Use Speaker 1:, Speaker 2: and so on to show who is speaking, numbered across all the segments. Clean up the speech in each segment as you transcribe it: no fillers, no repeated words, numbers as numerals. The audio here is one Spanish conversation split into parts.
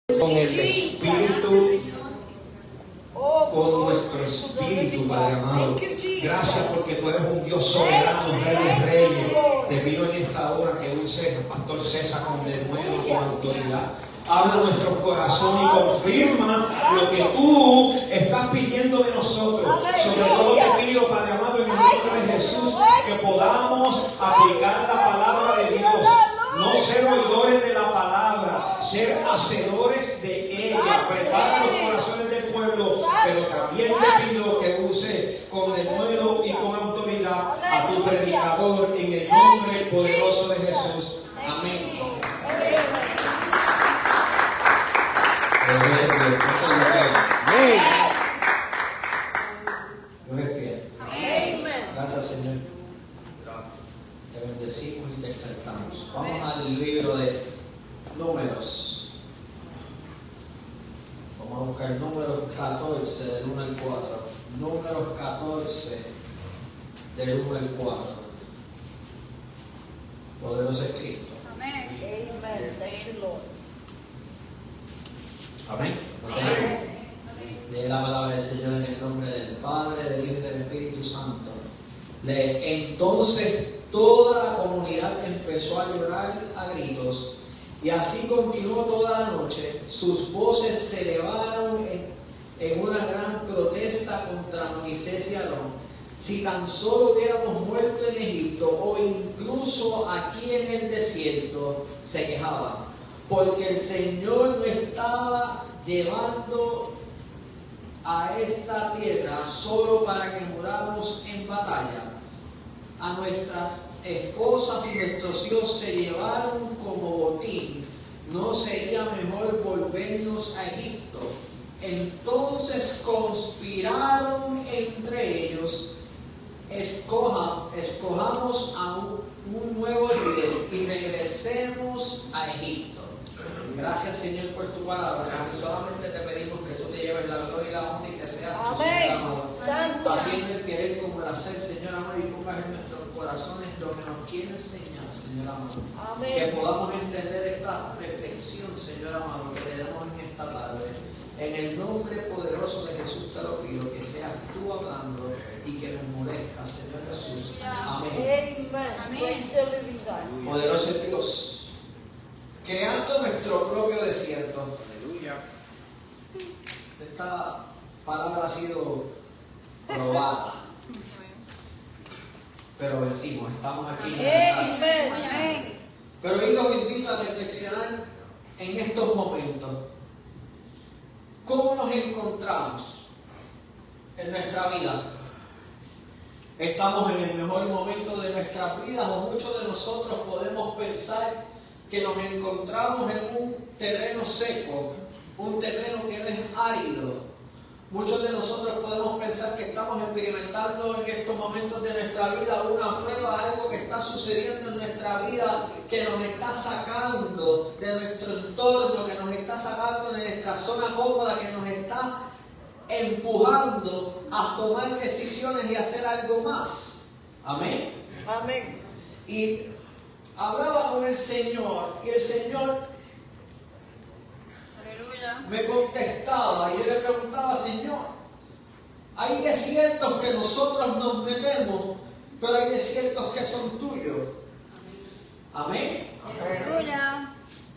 Speaker 1: con el Espíritu, con nuestro Espíritu, Padre amado. Gracias porque tú eres un Dios soberano, Rey de Reyes. Te pido en esta hora que uses al Pastor César con denuedo, con autoridad. Habla nuestro corazón y confirma lo que tú estás pidiendo de nosotros. Sobre todo te pido, Padre amado, en el nombre de Jesús, que podamos aplicar la palabra de Dios. No ser oidores de la palabra, ser hacedores de ella. Prepara los corazones del pueblo, pero también te pido que use con denuedo y con autoridad a tu predicador en el nombre poderoso de Jesús. Amén. Dios es fiel. Gracias, Señor. Te bendecimos y te exaltamos. Vamos al libro de Números. Vamos a buscar Números 14, del 1 al 4. Números 14, del 1 al 4. Poderoso es Cristo.
Speaker 2: Amén.
Speaker 1: Amén. Amén. Lee la palabra del Señor en el nombre del Padre, del Hijo y del Espíritu Santo. Lee. Entonces toda la comunidad empezó a llorar a gritos, y así continuó toda la noche. Sus voces se elevaron en una gran protesta contra Moisés y Aarón. Si tan solo hubiéramos muerto en Egipto o incluso aquí en el desierto, se quejaban, porque el Señor nos estaba llevando a esta tierra solo para que muramos en batalla. A nuestras esposas y nuestros hijos se llevaron como botín. ¿No sería mejor volvernos a Egipto? Entonces conspiraron entre ellos: escojamos a un nuevo líder y regresemos a Egipto. Gracias, Señor, por tu palabra. Señor, solamente te pedimos que tú te lleves la gloria y la honra y que seas tu Señor amado, haciendo el querer como el hacer, Señor amado, y pongas en nuestros corazones lo que nos quiere enseñar, Señor amado. Amén. Que podamos entender esta reflexión, Señor amado, que le damos en esta tarde. En el nombre poderoso de Jesús te lo pido, que seas tú hablando y que me molestas, Señor Jesús. Amén. Amén. Poderoso es Dios. Creando nuestro propio desierto. Aleluya. Esta palabra ha sido probada, pero vencimos. Estamos aquí. Pero hoy los invito a reflexionar en estos momentos. ¿Cómo nos encontramos en nuestra vida? ¿Estamos en el mejor momento de nuestras vidas o muchos de nosotros podemos pensar que nos encontramos en un terreno seco, un terreno que no es árido? Muchos de nosotros podemos pensar que estamos experimentando en estos momentos de nuestra vida una prueba, algo que está sucediendo en nuestra vida, que nos está sacando de nuestro entorno, que nos está sacando de nuestra zona cómoda, que nos está empujando a tomar decisiones y hacer algo más. Amén. Amén. Y hablaba con el Señor y el Señor me contestaba y yo le preguntaba: Señor, hay desiertos que nosotros nos metemos, pero hay desiertos que son tuyos. Amén. Amén.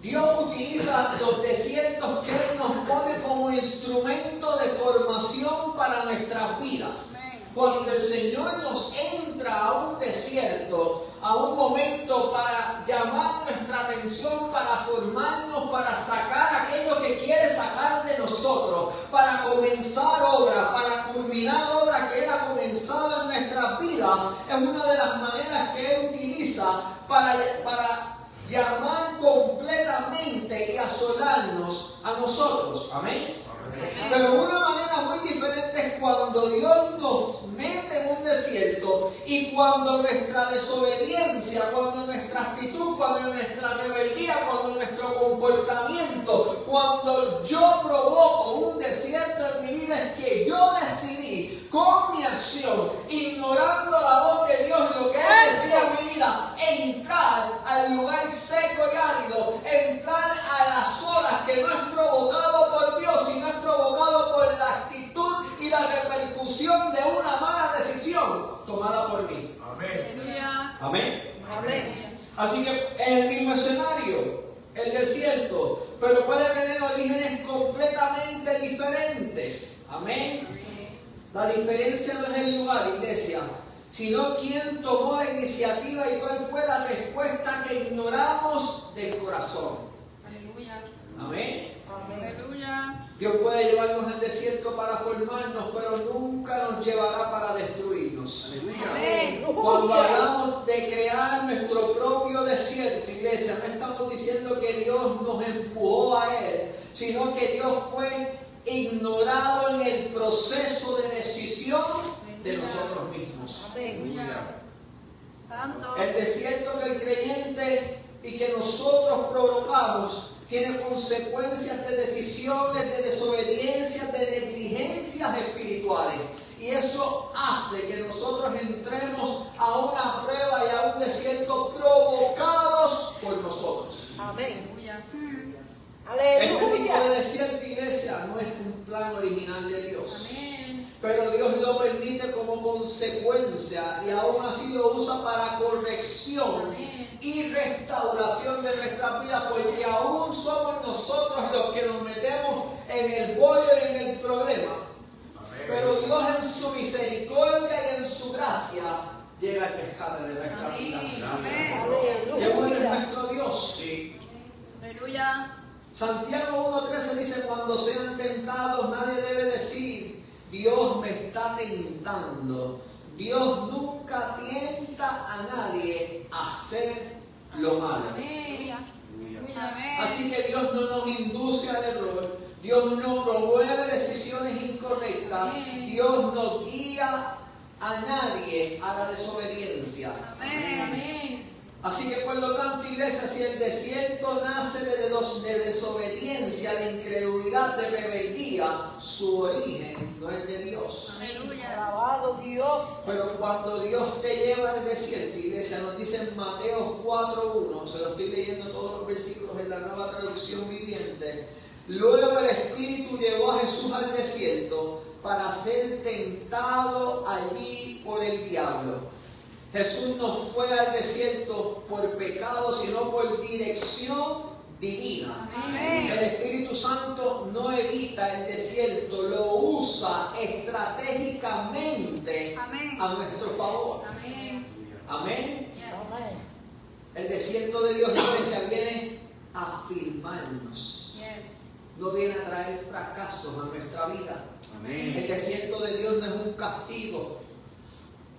Speaker 1: Dios utiliza los desiertos que Él nos pone como instrumento de formación para nuestras vidas. Cuando el Señor nos entra a un desierto, a un momento para llamar nuestra atención, para formarnos, para sacar aquello que quiere sacar de nosotros, para comenzar obra, para culminar obra que Él ha comenzado en nuestras vidas, es una de las maneras que Él utiliza para llamar completamente y asolarnos a nosotros. Amén. Pero una manera muy diferente es cuando Dios nos mete en un desierto y cuando nuestra desobediencia, cuando nuestra actitud, cuando nuestra rebeldía, cuando nuestro comportamiento, cuando yo provoco un desierto en mi vida, es que yo decidí con mi acción, ignorando la voz de Dios y lo que Él decía en mi vida, entrar al lugar seco y árido, entrar a las olas que no es provocar orígenes completamente diferentes. Amén. La diferencia no es el lugar, iglesia, sino quién tomó la iniciativa y cuál fue la respuesta que ignoramos del corazón.
Speaker 2: Aleluya.
Speaker 1: Amén.
Speaker 2: Aleluya.
Speaker 1: Dios puede llevarnos al desierto para formarnos, pero nunca nos llevará para destruirnos.
Speaker 2: Amén.
Speaker 1: Cuando hablamos de crear nuestro propio desierto, iglesia, no estamos diciendo que Dios nos empujó a Él, sino que Dios fue ignorado en el proceso de decisión de nosotros mismos.
Speaker 2: Santo.
Speaker 1: El desierto que el creyente y que nosotros provocamos tiene consecuencias de decisiones, de desobediencias, de negligencias espirituales. Y eso hace que nosotros entremos a una prueba y a un desierto provocados por nosotros.
Speaker 3: Amén.
Speaker 2: Aleluya.
Speaker 1: Este tipo de
Speaker 3: Aleluya.
Speaker 1: desierto, iglesia, no es un plan original de Dios.
Speaker 2: Amén.
Speaker 1: Pero Dios lo permite como consecuencia y aún así lo usa para corrección y restauración de nuestras vidas, porque aún somos nosotros los que nos metemos en el bollo y en el problema. Pero Dios en su misericordia y en su gracia llega al rescate de nuestras vidas.
Speaker 2: Amén.
Speaker 1: Qué bueno es
Speaker 3: Aleluya.
Speaker 1: nuestro Dios. Sí.
Speaker 2: Aleluya.
Speaker 1: Santiago 1:13 dice, cuando sean tentados nadie debe decir, Dios me está tentando. Dios nunca tienta a nadie a hacer lo malo.
Speaker 2: Amén. Amén.
Speaker 1: Así que Dios no nos induce al error. Dios no promueve decisiones incorrectas. Dios no guía a nadie a la desobediencia.
Speaker 2: Amén.
Speaker 1: Así que por lo tanto, iglesia, si el desierto nace de desobediencia, de incredulidad, de rebeldía, su origen no es de Dios.
Speaker 2: Aleluya.
Speaker 3: Alabado Dios.
Speaker 1: Pero cuando Dios te lleva al desierto, iglesia, nos dice en Mateo 4:1, se lo estoy leyendo todos los versículos en la Nueva Traducción Viviente. Luego el Espíritu llevó a Jesús al desierto para ser tentado allí por el diablo. Jesús no fue al desierto por pecado, sino por dirección divina.
Speaker 2: Amén.
Speaker 1: El Espíritu Santo no evita el desierto, lo usa estratégicamente
Speaker 2: Amén.
Speaker 1: a nuestro favor.
Speaker 2: Amén.
Speaker 1: Amén.
Speaker 2: Yes.
Speaker 3: Amén.
Speaker 1: El desierto de Dios, iglesia, viene a afirmarnos.
Speaker 2: Yes.
Speaker 1: No viene a traer fracasos a nuestra vida. El
Speaker 4: Amén.
Speaker 1: desierto de Dios no es un castigo,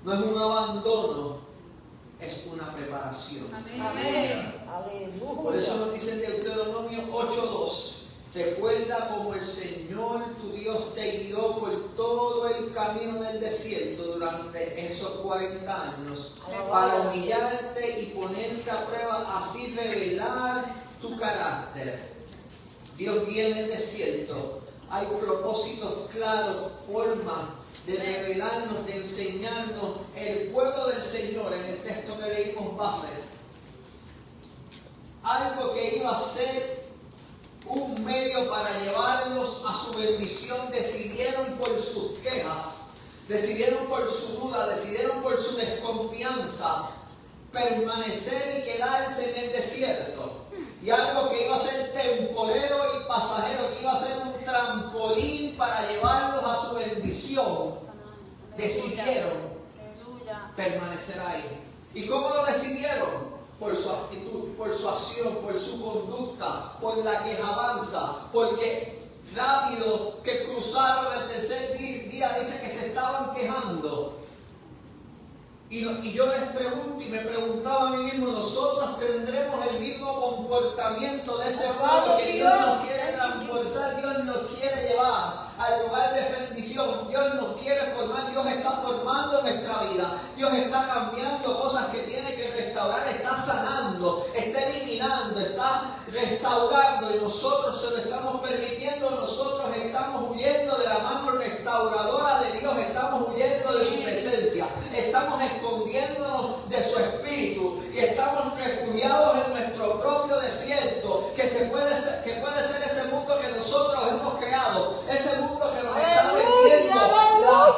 Speaker 1: no es un abandono, es una preparación.
Speaker 2: Amén.
Speaker 1: Por eso
Speaker 3: Aleluya.
Speaker 1: nos dice en Deuteronomio 8:2, recuerda cómo el Señor tu Dios te guió por todo el camino del desierto durante esos 40 años para humillarte y ponerte a prueba, así revelar tu carácter. Dios guía en el desierto. Hay propósitos claros, formas de revelarnos, de enseñarnos. El pueblo del Señor, en el texto que leímos base, algo que iba a ser un medio para llevarlos a su bendición, decidieron por sus quejas, decidieron por su duda, decidieron por su desconfianza permanecer y quedarse en el desierto. Y algo que iba a ser temporero y pasajero, que iba a ser un trampolín para llevarlos a su bendición, decidieron
Speaker 2: Aleluya.
Speaker 1: permanecer ahí. ¿Y cómo lo decidieron? Por su actitud, por su acción, por su conducta, por la quejabanza, porque rápido que cruzaron el tercer día, dice que se estaban quejando. Y yo les pregunto y me preguntaba a mí mismo, nosotros tendremos el mismo comportamiento de ese pueblo que Dios nos quiere transportar, Dios nos quiere llevar al lugar de bendición, Dios nos quiere formar, Dios está formando nuestra vida, Dios está cambiando cosas que tiene que restaurar, está sanando, está eliminando, está restaurando y nosotros se lo estamos permitiendo, nosotros estamos huyendo de la mano restauradora de Dios, estamos huyendo de su presencia, estamos escondiéndonos de su espíritu y estamos refugiados en nuestro propio desierto, que puede ser ese mundo que nosotros hemos creado, ese mundo que nos está vendiendo,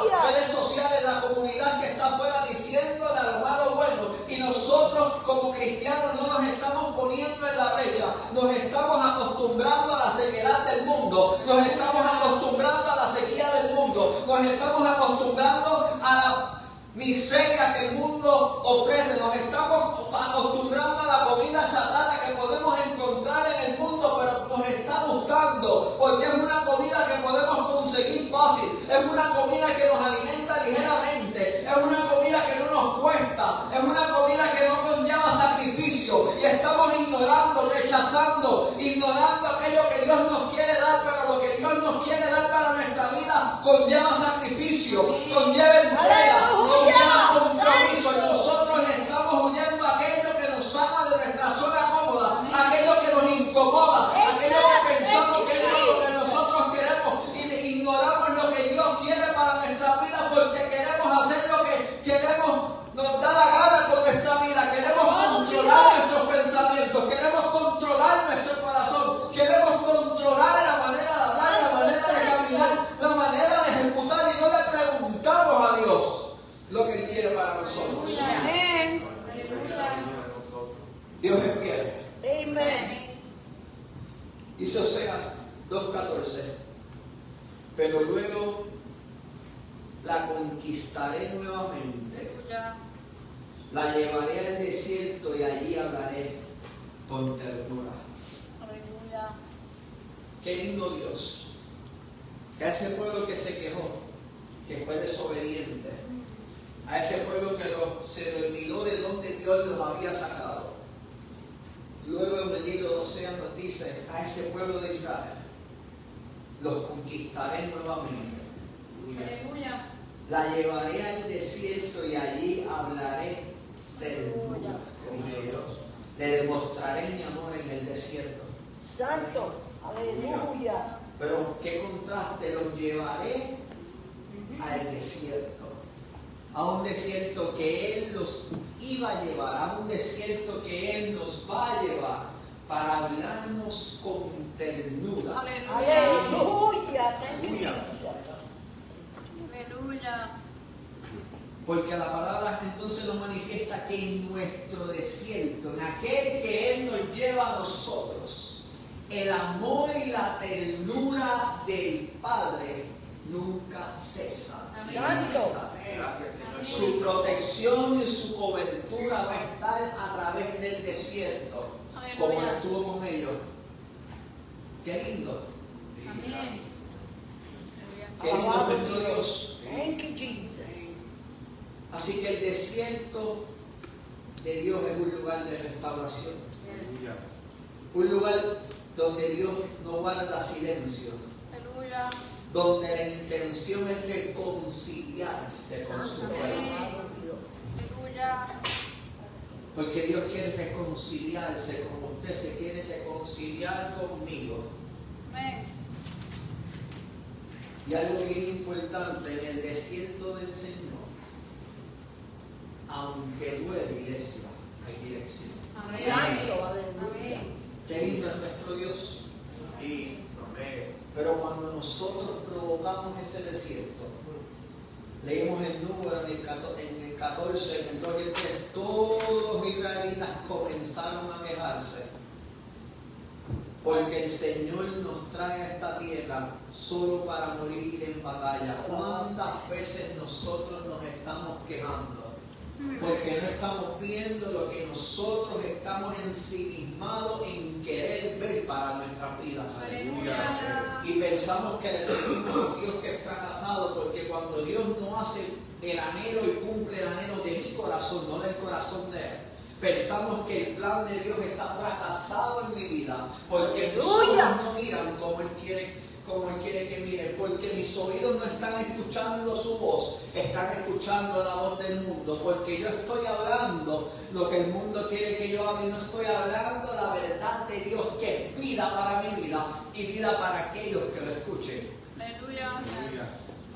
Speaker 1: las redes sociales, la comunidad que está afuera diciéndole a lo malo bueno, y nosotros como cristianos no nos estamos poniendo en la brecha, nos estamos acostumbrando a la sequedad del mundo, nos estamos acostumbrando a la sequía del mundo, nos estamos acostumbrando a la miseria que el mundo ofrece, nos estamos acostumbrando a la comida chatarra que podemos encontrar en el mundo, pero nos está gustando, porque es una comida que podemos conseguir fácil, es una comida que nos alimenta ligeramente, es una comida que no nos cuesta, es una comida que no conlleva sacrificio, y estamos ignorando, rechazando, ignorando aquello que Dios nos quiere dar, pero lo que Dios nos quiere dar para nuestra vida conlleva sacrificio, conlleva entrega, conlleva compromiso, y nosotros estamos huyendo a aquello que nos saca de nuestra zona cómoda, aquello que nos incomoda, aquello que pensamos que es lo que nosotros queremos, y ignoramos lo que Dios quiere para nuestra vida porque queremos hacer lo que queremos, nos da la gana con nuestra vida, queremos controlar nuestros pensamientos, queremos controlar nuestro corazón, queremos controlar la manera de hablar, la manera de caminar, la manera de ejecutar, y no le preguntamos a Dios lo que Él quiere para nosotros.
Speaker 2: Amén.
Speaker 1: Dios es fiel.
Speaker 3: Amén.
Speaker 1: Dice Oseas 2:14, pero luego la conquistaré nuevamente,
Speaker 2: Aleluya.
Speaker 1: la llevaré al desierto y allí hablaré con ternura.
Speaker 2: Aleluya.
Speaker 1: Qué lindo Dios. Que a ese pueblo que se quejó, que fue desobediente, a ese pueblo que se le olvidó de donde Dios los había sacado. Luego en el libro de Oseas nos dice, a ese pueblo de Israel los conquistaré nuevamente.
Speaker 2: Aleluya.
Speaker 1: La llevaré al desierto y allí hablaré ternura con ellos. Le demostraré mi amor en el desierto.
Speaker 3: Santo. Aleluya.
Speaker 1: Pero qué contraste, los llevaré al desierto. A un desierto que Él los iba a llevar, a un desierto que Él nos va a llevar para hablarnos con ternura.
Speaker 3: Aleluya. Thank you, Jesus.
Speaker 2: Aleluya.
Speaker 1: Porque la palabra entonces nos manifiesta que en nuestro desierto, en aquel que Él nos lleva a nosotros, el amor y la ternura del Padre nunca cesan.
Speaker 3: Santo.
Speaker 1: Su protección y su cobertura va a estar a través del desierto, como
Speaker 2: Aleluya.
Speaker 1: estuvo con ellos. Qué lindo,
Speaker 2: Amén.
Speaker 1: qué lindo es nuestro Dios.
Speaker 3: Thank you, Jesus.
Speaker 1: Así que el desierto de Dios es un lugar de restauración, un lugar donde Dios no guarda silencio,
Speaker 2: Aleluya.
Speaker 1: donde la intención es reconciliarse con su pueblo.
Speaker 2: Aleluya.
Speaker 1: Porque Dios quiere reconciliarse como usted se quiere reconciliar conmigo.
Speaker 2: Amén.
Speaker 1: Y algo bien importante, en el desierto del Señor, aunque duele, iglesia, hay dirección.
Speaker 3: Santo. Aleluya.
Speaker 1: Qué lindo es nuestro Dios. Pero cuando nosotros provocamos ese desierto, leemos el número en el 14, en el 2 y el 3, todos los israelitas comenzaron a quejarse. Porque el Señor nos trae a esta tierra solo para morir en batalla. ¿Cuántas veces nosotros nos estamos quejando? Porque no estamos viendo lo que nosotros estamos ensimismados en querer ver para nuestras vidas.
Speaker 2: Aleluya.
Speaker 1: Y pensamos que le servimos a un Dios que es fracasado, porque cuando Dios no hace el anhelo y cumple el anhelo de mi corazón, no del corazón de Él, pensamos que el plan de Dios está fracasado en mi vida, porque mis ojos no miran como Él quiere que miren, porque mis oídos no están escuchando su voz, están escuchando la voz del mundo, porque yo estoy hablando lo que el mundo quiere que yo hable, y no estoy hablando la verdad de Dios, que es vida para mi vida y vida para aquellos que lo escuchen.
Speaker 2: Aleluya.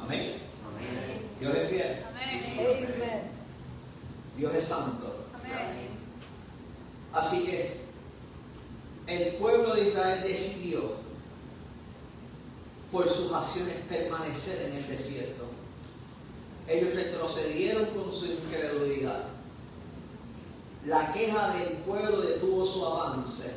Speaker 1: Amén. Dios es fiel,
Speaker 2: Amén.
Speaker 3: Amen.
Speaker 1: Dios es santo.
Speaker 2: Amén.
Speaker 1: Así que el pueblo de Israel decidió por sus acciones permanecer en el desierto. Ellos retrocedieron con su incredulidad. la queja del pueblo detuvo su avance.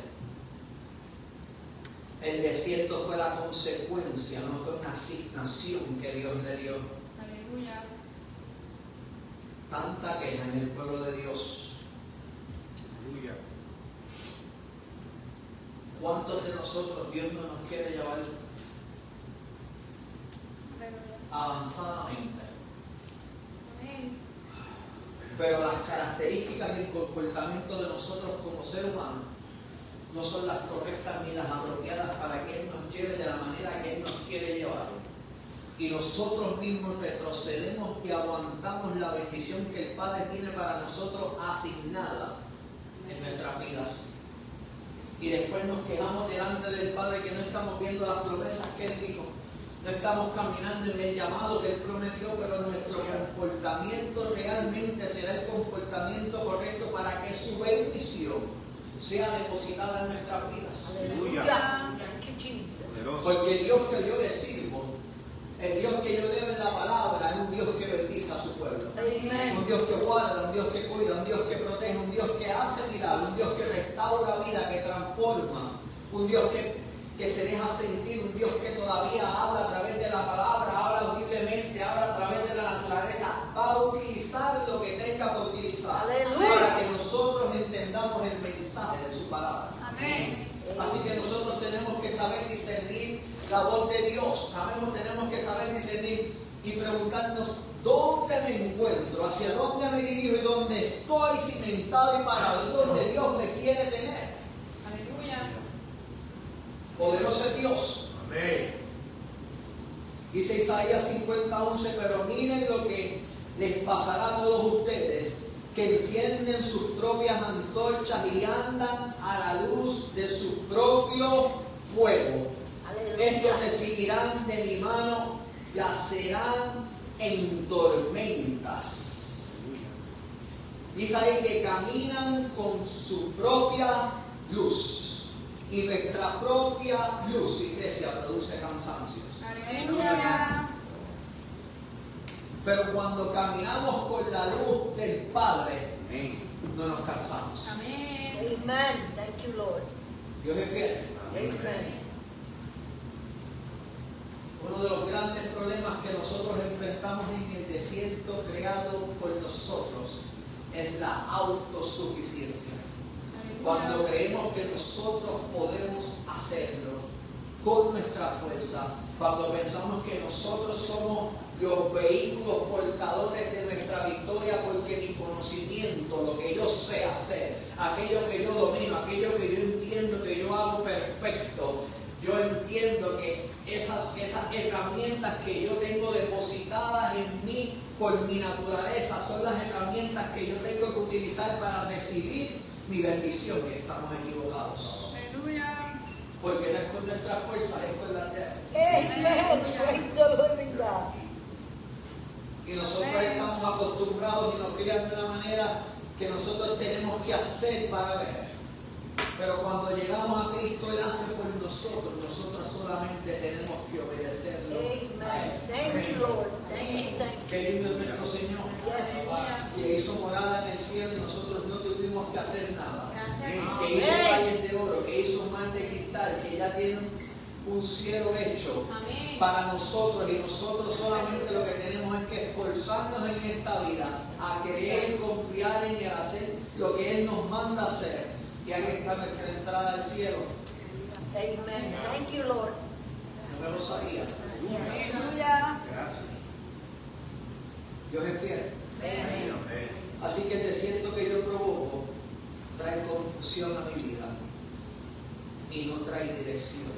Speaker 1: El desierto fue la consecuencia, no fue una asignación que Dios le dio.
Speaker 2: Aleluya.
Speaker 1: Tanta queja en el pueblo de Dios.
Speaker 4: Aleluya.
Speaker 1: ¿Cuántos de nosotros Dios no nos quiere llevar avanzadamente?
Speaker 2: Amén.
Speaker 1: Pero las características y el comportamiento de nosotros como ser humano no son las correctas ni las apropiadas para que Él nos lleve de la manera que Él nos quiere llevar. Y nosotros mismos retrocedemos y aguantamos la bendición que el Padre tiene para nosotros asignada en nuestras vidas. Y después nos quejamos delante del Padre que no estamos viendo las promesas que Él dijo. No estamos caminando en el llamado que Él prometió, pero nuestro comportamiento realmente será el comportamiento correcto para que su bendición sea depositada en nuestras vidas.
Speaker 3: Aleluya. Thank you, Jesus.
Speaker 4: Poderoso.
Speaker 1: Porque el Dios que yo le sirvo, el Dios que yo leo en la palabra, es un Dios que bendice a su pueblo.
Speaker 3: Amen.
Speaker 1: Un Dios que guarda, un Dios que cuida, un Dios que protege, un Dios que hace milagros, un Dios que restaura vida, que transforma, un Dios que se deja sentir, un Dios que todavía habla a través de la palabra, habla audiblemente, habla a través de la naturaleza, va a utilizar lo que tenga que utilizar
Speaker 3: Aleluya.
Speaker 1: para que nosotros entendamos el mensaje de su palabra.
Speaker 2: Amén.
Speaker 1: Así que nosotros tenemos que saber discernir la voz de Dios. Tenemos que saber discernir y preguntarnos dónde me encuentro, hacia dónde me dirijo y dónde estoy cimentado y parado, y dónde Dios me quiere tener.
Speaker 2: Aleluya.
Speaker 1: Poderoso es Dios.
Speaker 4: Amén.
Speaker 1: Dice Isaías 50:11, pero miren lo que les pasará a todos ustedes, que encienden sus propias antorchas y andan a la luz de su propio fuego. Estos recibirán de mi mano, yacerán en tormentas. Dice ahí que caminan con su propia luz. Y nuestra propia luz, iglesia, produce cansancios.
Speaker 2: Aleluya.
Speaker 1: Pero cuando caminamos con la luz del Padre,
Speaker 4: Amén.
Speaker 1: no nos cansamos.
Speaker 2: Amén.
Speaker 3: Amen. Thank you, Lord.
Speaker 1: Dios es fiel.
Speaker 3: Amen.
Speaker 1: Uno de los grandes problemas que nosotros enfrentamos en el desierto creado por nosotros es la autosuficiencia. Cuando creemos que nosotros podemos hacerlo con nuestra fuerza, cuando pensamos que nosotros somos los vehículos portadores de nuestra victoria porque mi conocimiento, lo que yo sé hacer, aquello que yo domino, aquello que yo entiendo que yo hago perfecto, yo entiendo que esas herramientas que yo tengo depositadas en mí por mi naturaleza son las herramientas que yo tengo que utilizar para recibir mi bendición, y estamos equivocados.
Speaker 2: Aleluya.
Speaker 1: Porque no es con nuestra fuerza, es con la de
Speaker 3: Amen. Praise the living God.
Speaker 1: Y nosotros estamos acostumbrados y nos crían de una manera que nosotros tenemos que hacer para ver. Pero cuando llegamos a Cristo, Él hace por nosotros. Nosotros solamente tenemos que obedecerlo a Él.
Speaker 3: Amen. Thank you, Lord. Thank you, thank you.
Speaker 1: Qué lindo es nuestro Señor,
Speaker 3: Yes.
Speaker 1: que hizo morada en el cielo y nosotros no tuvimos que hacer nada.
Speaker 2: Gracias.
Speaker 1: Que hizo valles de oro, que hizo mar de cristal, que ya tiene un cielo hecho
Speaker 2: Amén.
Speaker 1: para nosotros, y nosotros solamente lo que tenemos es que esforzarnos en esta vida a creer, confiar en Él, hacer lo que Él nos manda hacer, y ahí está nuestra entrada al cielo.
Speaker 3: Amen. Thank you, Lord.
Speaker 1: No me lo sabía.
Speaker 2: Aleluya.
Speaker 4: Gracias.
Speaker 1: Dios es fiel.
Speaker 2: Amén.
Speaker 4: Amén.
Speaker 1: Así que el desierto que yo provoco trae confusión a mi vida y no trae dirección.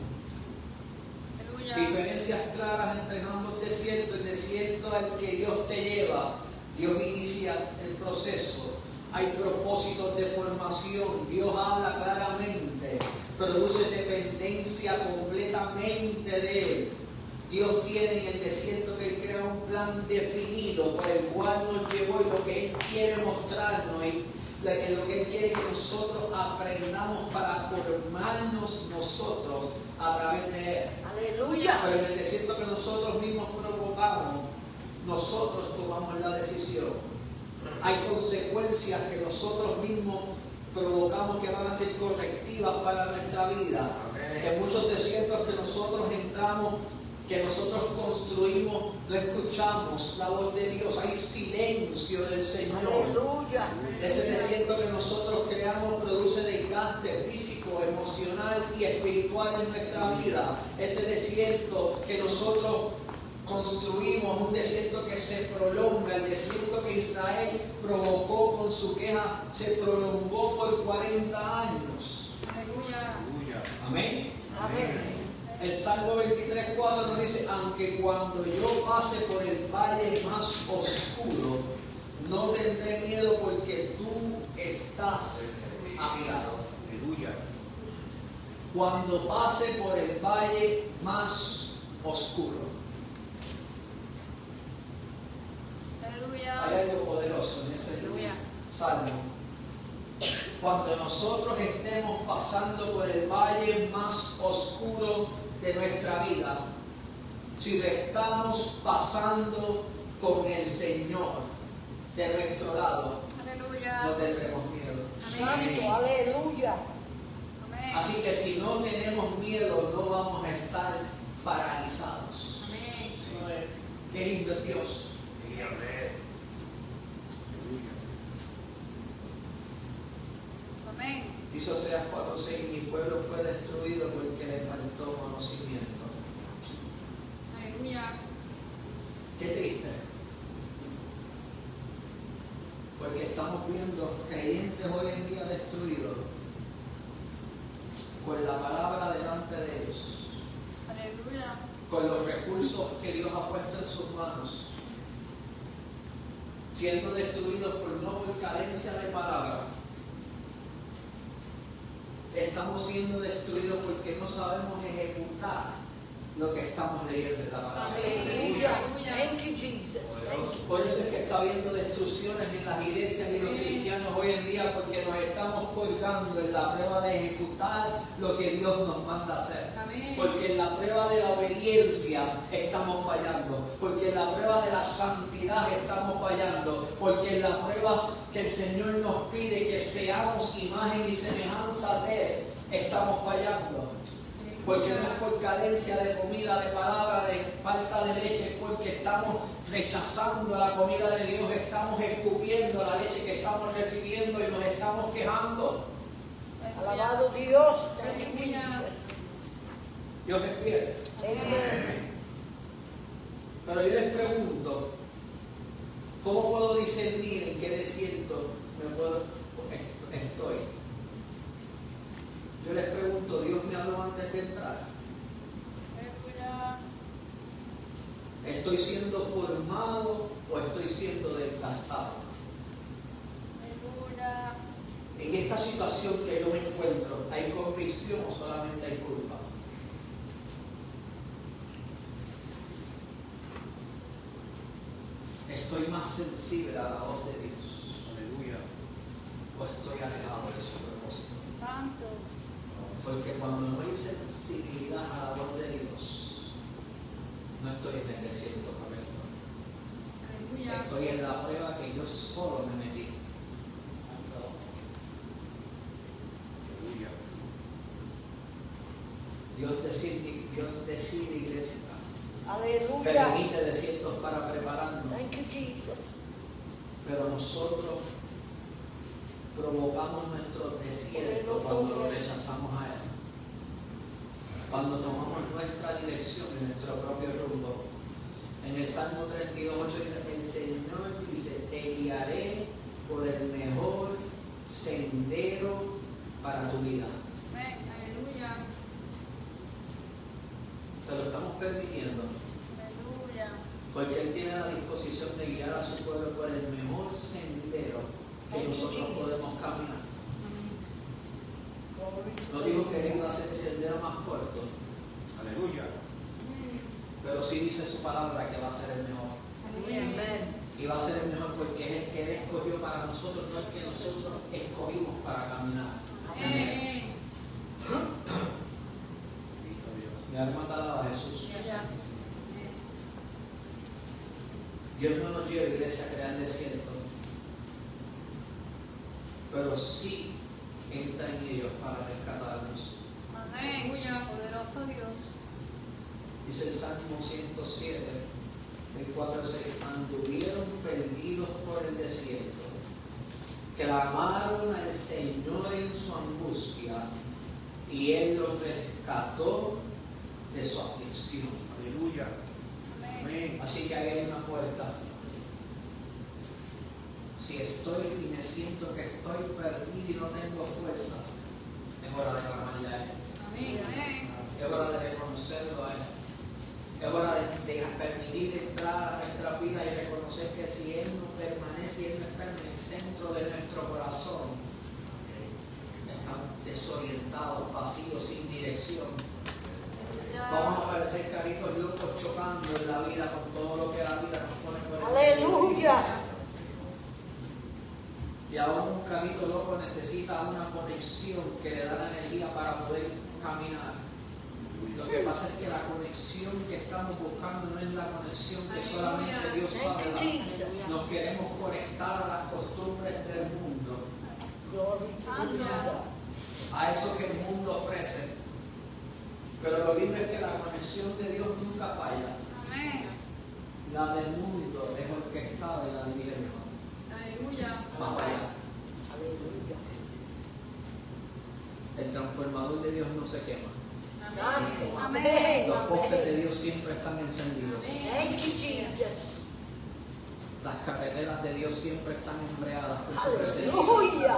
Speaker 2: Aleluya.
Speaker 1: Diferencias claras entre ambos desiertos. El desierto al que Dios te lleva, Dios inicia el proceso. Hay propósitos de formación. Dios habla claramente. Produce dependencia completamente de Él. Dios tiene en el desierto que Él crea un plan definido por el cual nos llevó, y lo que Él quiere mostrarnos y lo que Él quiere que nosotros aprendamos para formarnos nosotros a través de Él.
Speaker 3: Aleluya.
Speaker 1: Pero en el desierto que nosotros mismos provocamos, nosotros tomamos la decisión Hay consecuencias que nosotros mismos provocamos que van a ser correctivas para nuestra vida. En muchos desiertos que nosotros entramos, que nosotros construimos, no escuchamos la voz de Dios. Hay silencio del Señor.
Speaker 3: Aleluya.
Speaker 1: Ese desierto que nosotros creamos produce desgaste físico, emocional y espiritual en nuestra vida. Ese desierto que nosotros construimos, un desierto que se prolonga, el desierto que Israel provocó con su queja, se prolongó por 40 años.
Speaker 2: Aleluya.
Speaker 1: Amén.
Speaker 3: Amén.
Speaker 1: El Salmo 23:4 nos dice, aunque cuando yo pase por el valle más oscuro, no tendré miedo porque tú estás a mi lado.
Speaker 4: Aleluya.
Speaker 1: Cuando pase por el valle más oscuro.
Speaker 2: Aleluya.
Speaker 1: Hay algo poderoso en ese
Speaker 2: Aleluya.
Speaker 1: salmo. Cuando nosotros estemos pasando por el valle más oscuro de nuestra vida, si lo estamos pasando con el Señor de nuestro lado, no
Speaker 2: Aleluya.
Speaker 1: tendremos miedo.
Speaker 3: Santo, aleluya.
Speaker 2: Amén.
Speaker 1: Así que si no tenemos miedo, no vamos a estar paralizados.
Speaker 2: Amén.
Speaker 1: Qué lindo es Dios.
Speaker 2: Amén.
Speaker 1: Dice Oseas 4:6, mi pueblo fue destruido porque le faltó conocimiento.
Speaker 2: Aleluya.
Speaker 1: Qué triste. Porque estamos viendo creyentes hoy en día destruidos con la palabra delante de ellos,
Speaker 2: Aleluya.
Speaker 1: con los recursos que Dios ha puesto en sus manos, siendo destruidos por carencia de palabra. Estamos siendo destruidos porque no sabemos ejecutar lo que estamos leyendo en la palabra.
Speaker 3: Aleluya. Thank you, Jesus. Thank you.
Speaker 1: Por eso es que está habiendo destrucciones en las iglesias y los cristianos hoy en día, porque nos estamos colgando en la prueba de ejecutar lo que Dios nos manda hacer.
Speaker 2: Amén.
Speaker 1: Porque en la prueba de la obediencia estamos fallando, porque en la prueba de la santidad estamos fallando, porque en la prueba que el Señor nos pide que seamos imagen y semejanza de Él, estamos fallando. Porque no es por carencia de comida, de palabra, de falta de leche, es porque estamos rechazando la comida de Dios, estamos escupiendo la leche que estamos recibiendo y nos estamos quejando.
Speaker 3: Alabado Dios. Thank you,
Speaker 2: Aleluya.
Speaker 3: Jesus.
Speaker 1: Dios es fiel.
Speaker 3: Amen.
Speaker 1: Pero yo les pregunto, ¿cómo puedo discernir en qué desierto estoy? Yo les pregunto, ¿Dios me habló antes de entrar?
Speaker 2: Aleluya.
Speaker 1: ¿Estoy siendo formado o estoy siendo desgastado?
Speaker 2: Aleluya.
Speaker 1: En esta situación que yo me encuentro, ¿hay convicción o solamente hay culpa? ¿Estoy más sensible a la voz de Dios
Speaker 4: Aleluya.
Speaker 1: o estoy alejado de su propósito?
Speaker 2: Santo.
Speaker 1: Porque cuando no hay sensibilidad a la voz de Dios, no estoy en el desierto correcto.
Speaker 2: Aleluya.
Speaker 1: Estoy en la prueba que yo solo me metí.
Speaker 4: Aleluya.
Speaker 1: Dios decide, iglesia,
Speaker 3: Aleluya.
Speaker 1: permite desiertos para prepararnos,
Speaker 3: Thank you, Jesus.
Speaker 1: pero nosotros provocamos nuestro desierto cuando lo rechazamos a Él. Cuando tomamos nuestra dirección y nuestro propio rumbo. En el Salmo 32:8 dice, el Señor dice, te guiaré por el mejor sendero para tu vida.
Speaker 2: Amén. Aleluya.
Speaker 1: Te lo estamos permitiendo,
Speaker 2: Aleluya.
Speaker 1: porque Él tiene la disposición de guiar a su pueblo por el mejor sendero que nosotros podemos caminar. No dijo que Él va a ser el sendero más corto,
Speaker 4: Aleluya.
Speaker 1: pero sí dice su palabra que va a ser el mejor.
Speaker 3: Amen.
Speaker 1: Y va a ser el mejor porque es el que Él escogió para nosotros, no el que nosotros escogimos para caminar.
Speaker 2: Amén.
Speaker 4: Bendito Dios.
Speaker 1: Mi alma te alaba a Jesús.
Speaker 2: Gracias.
Speaker 1: Dios no nos lleva, iglesia, a crear desierto. pero sí entra en ellos para rescatarnos.
Speaker 2: Amén. Aleluya. Poderoso Dios.
Speaker 1: Dice el Salmo 107, del 4 al 6, anduvieron perdidos por el desierto, clamaron al Señor en su angustia, y Él los rescató de su aflicción.
Speaker 4: Aleluya. Amén.
Speaker 1: Así que ahí hay una puerta. Si estoy y me siento que estoy perdido y no tengo fuerza, es hora de clamarle a Él.
Speaker 2: Amén.
Speaker 1: Es hora de reconocerlo a Él. Es hora de permitir entrar a nuestra vida y reconocer que si Él no permanece y Él no está en el centro de nuestro corazón, estamos desorientados, vacíos, sin dirección. Vamos a parecer caritos locos chocando en la vida con todo lo que la vida nos pone por el
Speaker 3: Aleluya.
Speaker 1: Y aún un carrito loco necesita una conexión que le da la energía para poder caminar. Lo que pasa es que la conexión que estamos buscando no es la conexión que solamente Dios sabe dar. Nos queremos conectar a las costumbres del mundo, a eso que el mundo ofrece. Pero lo lindo es que la conexión de Dios nunca falla.
Speaker 2: Amén.
Speaker 1: La del mundo es orquestada y la dirige el mundo.
Speaker 2: Aleluya.
Speaker 1: Vamos allá.
Speaker 3: Aleluya.
Speaker 1: El transformador de Dios no se quema.
Speaker 3: Santo.
Speaker 2: Amén.
Speaker 1: Los postes de Dios siempre están encendidos.
Speaker 3: Thank you, Jesus.
Speaker 1: Las carreteras de Dios siempre están embreadas por su presencia.
Speaker 3: Aleluya.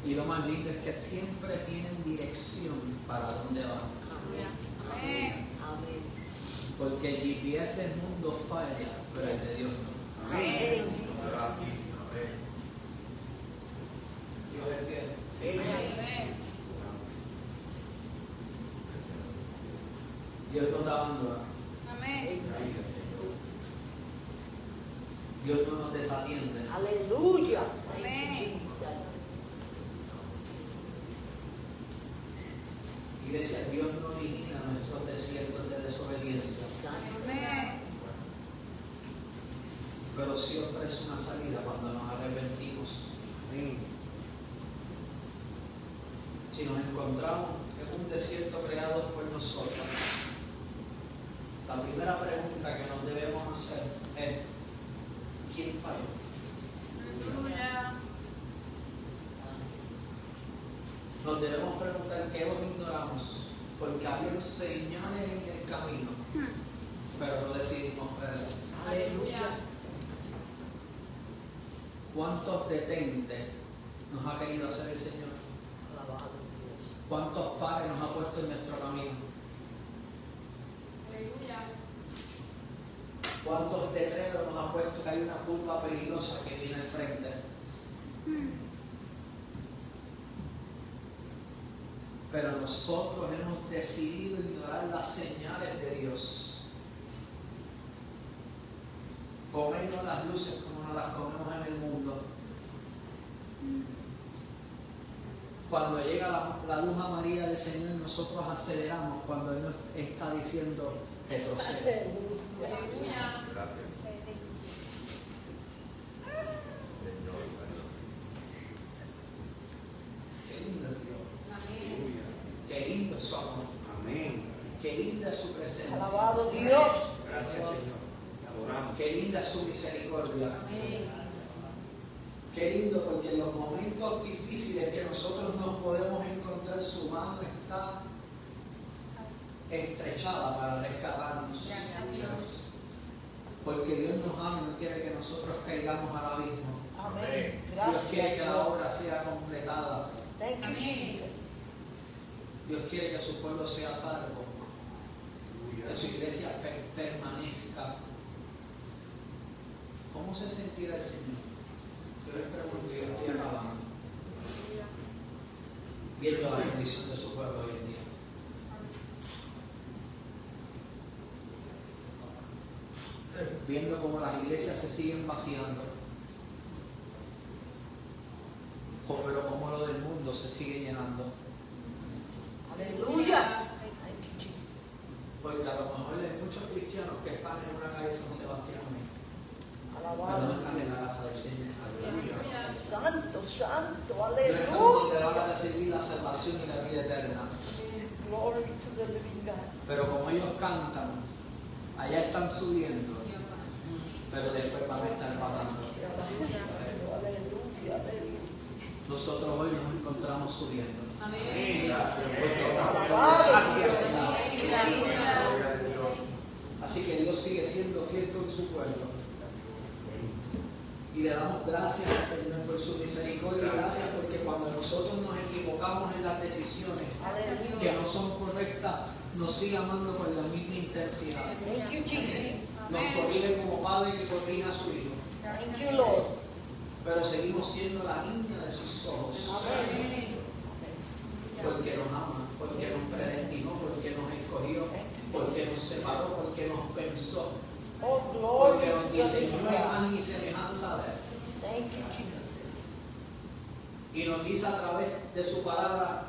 Speaker 1: Y lo más lindo es que siempre tienen dirección para dónde van.
Speaker 2: Amén.
Speaker 3: Amén.
Speaker 1: Porque el GPS del mundo falla, pero el de Dios no.
Speaker 4: Amén.
Speaker 1: Dios es fiel.
Speaker 2: Amén.
Speaker 1: Dios no te abandona.
Speaker 2: Amén.
Speaker 1: Dios no nos desatiende.
Speaker 3: Aleluya.
Speaker 2: Amén.
Speaker 3: Thank you, Jesus.
Speaker 1: Iglesia, Dios no origina nuestros desiertos de desobediencia,
Speaker 2: Amén.
Speaker 1: pero sí ofrece una salida cuando nos arrepentimos.
Speaker 4: Amén.
Speaker 1: Si nos encontramos en un desierto creado por nosotros, la primera pregunta que nos debemos hacer es: ¿quién falló?
Speaker 2: Aleluya.
Speaker 1: Nos debemos preguntar qué nos ignoramos, porque había señales en el camino, pero no decidimos verlas.
Speaker 2: Aleluya.
Speaker 1: ¿Cuántos detentes nos ha querido hacer el Señor?
Speaker 3: Alabado Dios.
Speaker 1: ¿Cuántos pares nos ha puesto en nuestro camino?
Speaker 2: Aleluya.
Speaker 1: ¿Cuántos letreros nos ha puesto que hay una curva peligrosa que viene al frente? Pero nosotros hemos decidido ignorar las señales de Dios. Comernos las luces como nos las comemos en el mundo. Cuando llega la luz amarilla del Señor, nosotros aceleramos cuando Él nos está diciendo retrocede.
Speaker 3: Aleluya.
Speaker 2: Aleluya.
Speaker 4: Gracias.
Speaker 1: Qué lindo es Dios.
Speaker 2: Amén.
Speaker 4: Aleluya.
Speaker 1: Qué lindo es su amor.
Speaker 4: Amén.
Speaker 1: Qué linda es su presencia.
Speaker 3: Alabado Dios.
Speaker 4: Gracias, Señor. Te adoramos.
Speaker 1: Qué linda es su misericordia.
Speaker 2: Amén.
Speaker 1: Qué lindo, porque en los momentos difíciles que nosotros nos podemos encontrar, su mano está estrechada para rescatarnos.
Speaker 2: Gracias, Dios.
Speaker 1: Porque Dios nos ama y no quiere que nosotros caigamos al abismo.
Speaker 3: Amén.
Speaker 1: Dios quiere que la
Speaker 3: Gracias.
Speaker 1: obra sea completada.
Speaker 3: Thank you,
Speaker 2: Amén.
Speaker 3: Jesus.
Speaker 1: Dios quiere que su pueblo sea salvo. Que su iglesia permanezca. ¿Cómo se sentirá el Señor? Yo les pregunto, yo estoy acabando, viendo la condición de su pueblo hoy en día. Viendo cómo las iglesias se siguen vaciando, pero como lo del mundo se sigue llenando.
Speaker 3: Aleluya. Thank you, Jesus.
Speaker 1: Porque a lo mejor hay muchos cristianos que están en una calle San Sebastián pero no están en la casa del Señor.
Speaker 2: Aleluya.
Speaker 3: Santo, santo,
Speaker 1: No están donde van
Speaker 3: aleluya.
Speaker 1: a recibir la salvación y la vida eterna.
Speaker 3: Glory to the living God.
Speaker 1: Pero como ellos cantan, allá están subiendo, pero después van a estar bajando.
Speaker 3: Aleluya, aleluya.
Speaker 1: Nosotros hoy nos encontramos subiendo.
Speaker 2: Amén.
Speaker 1: Así que Dios sigue siendo fiel con su pueblo. Y le damos gracias al Señor por su misericordia. Gracias porque cuando nosotros nos equivocamos en las decisiones que no son correctas, nos sigue amando con la misma intensidad.
Speaker 3: Thank you, Jesus.
Speaker 1: Nos corrige como padre que corrige a su hijo.
Speaker 3: Thank you, Lord.
Speaker 1: Pero seguimos siendo la niña de sus ojos.
Speaker 3: Amén.
Speaker 1: Porque nos ama, porque nos predestinó, porque nos escogió, porque nos separó, porque nos pensó,
Speaker 3: Oh, glory
Speaker 1: porque
Speaker 3: to
Speaker 1: nos
Speaker 3: the
Speaker 1: diseñó
Speaker 3: living
Speaker 1: a
Speaker 3: God.
Speaker 1: imagen y semejanza de Él.
Speaker 3: Thank you, Jesus.
Speaker 1: Y nos dice a través de su palabra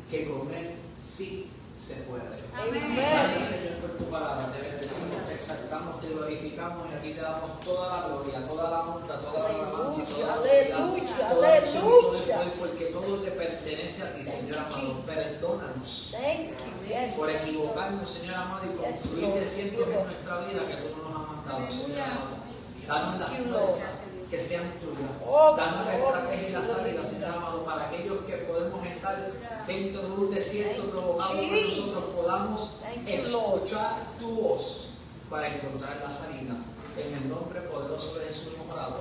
Speaker 1: que con Él sí se puede.
Speaker 2: Amén.
Speaker 1: Gracias, Señor, por tu palabra. Te bendecimos, te exaltamos, te glorificamos y aquí te damos toda la gloria, toda la honra, toda la alabanza, toda la autoridad,
Speaker 3: Aleluya,
Speaker 1: toda la unción y todo el
Speaker 3: aleluya.
Speaker 1: poder, porque todo te pertenece a ti, Señor amado. Perdónanos
Speaker 3: Thank you, yes.
Speaker 1: por equivocarnos, Señor amado, y construir desiertos en nuestra vida que tú no nos has mandado, Señor amado. Danos las fuerzas que sean tuyas. Danos la estrategia y la salida, Señor amado, para aquellos que podemos estar dentro de un desierto provocado por nosotros, podamos escuchar tu voz para encontrar la salida. En el nombre poderoso de Jesús hemos orado.